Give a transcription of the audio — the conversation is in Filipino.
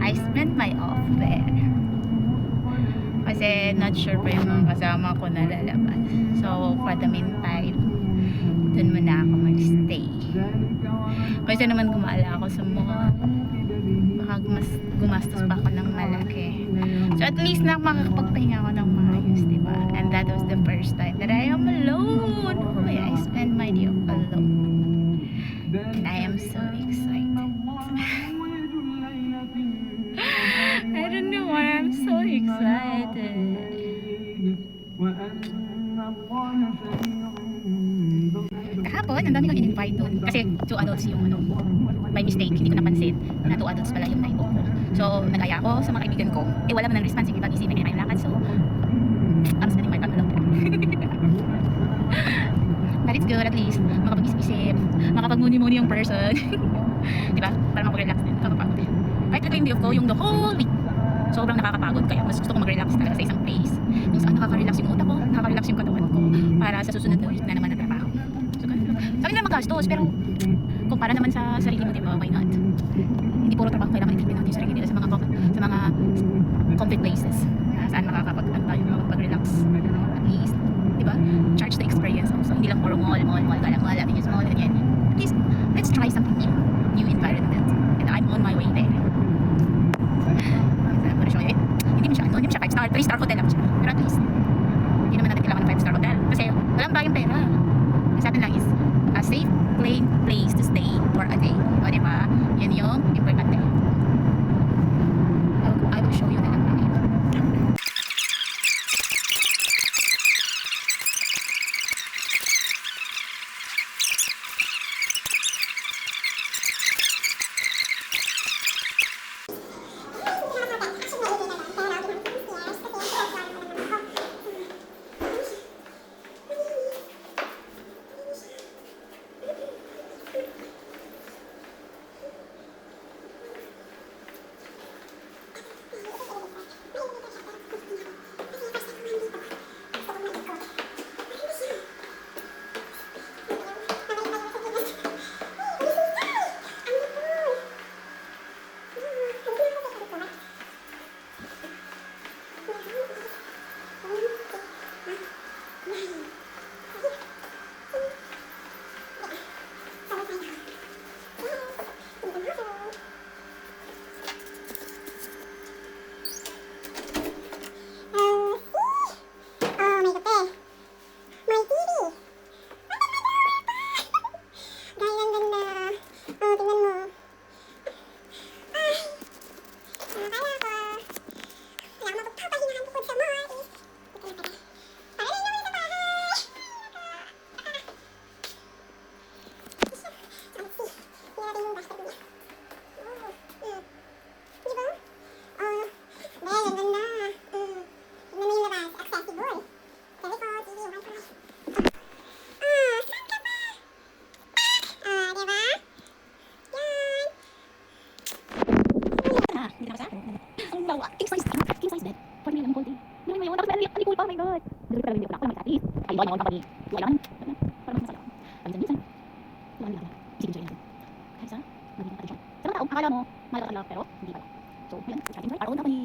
I spent my off there. Kasi not sure pa yung mga kasama ko na lalabas. So, for the meantime, dun muna ako mag-stay. Kasi naman gumala ako sa mall. Baka gumastos pa ako ng malaki. So, at least na makakapagpahinga ako ng maayos, diba? And that was the first time that I am alone. I spend my day off alone. And I am so excited. I don't know why I'm so excited. Kahapon, ang dami kong in-invite doon. Kasi 2 adults yung by mistake, hindi ko napansin na 2 adults pala yung naibo ko. So, nag-aya ako sa mga kaibigan ko. Wala man ng response, yung ibang isipin na kayong lakad. So, I'm spending my time alone. But it's good at least. Makapag-isip-isip, makapag-muni-muni yung person. Diba? Para makapag-relax din. Nakakapagod din. Kahit ito yung day off ko, yung the whole week. Sobrang nakakapagod. Kaya mas gusto ko mag-relax talaga sa isang place. Kung saan nakaka-relax yung utak ko, nakaka-relax yung katawan ko. Para sa susunod na week na naman na trabaho. So, ganun. Sa akin na magastos, pero kumpara naman sa sarili mo, diba? Why not? Hindi puro trabaho kailangan i-treatment natin yung sarili nila sa mga complete places. Saan makakapag-relax. At least, diba? Charge the experience also. Hindi lang puro mall, gala, ating yung mall, ganyan. At least, let's try something new environment. And I'm on my way there. Hindi mo siya 5 star, 3 star hotel lang siya. Pero at least, hindi naman natin kailangan ng 5 star hotel. Kasi, walang bayang pera. Sa atin lang is a safe, plain place to stay for a day. O, diba? Yan yung importante. I will show you na lang. King size bed. For me lang whole day. Hindi naman yun. Tapos may pool pa. Oh my God. Dali pa lang hindi ko na. Wala mag-atis. Ay, boy, mga kapag kailangan. Para mas masaya. Paminsan-minsan. Kailangan nila. Isipin siya natin. Kahit sa magiging atensyon. Sa mga tao, akala mo, mahal ka lang, pero hindi pala. So, yun. Araw na kami.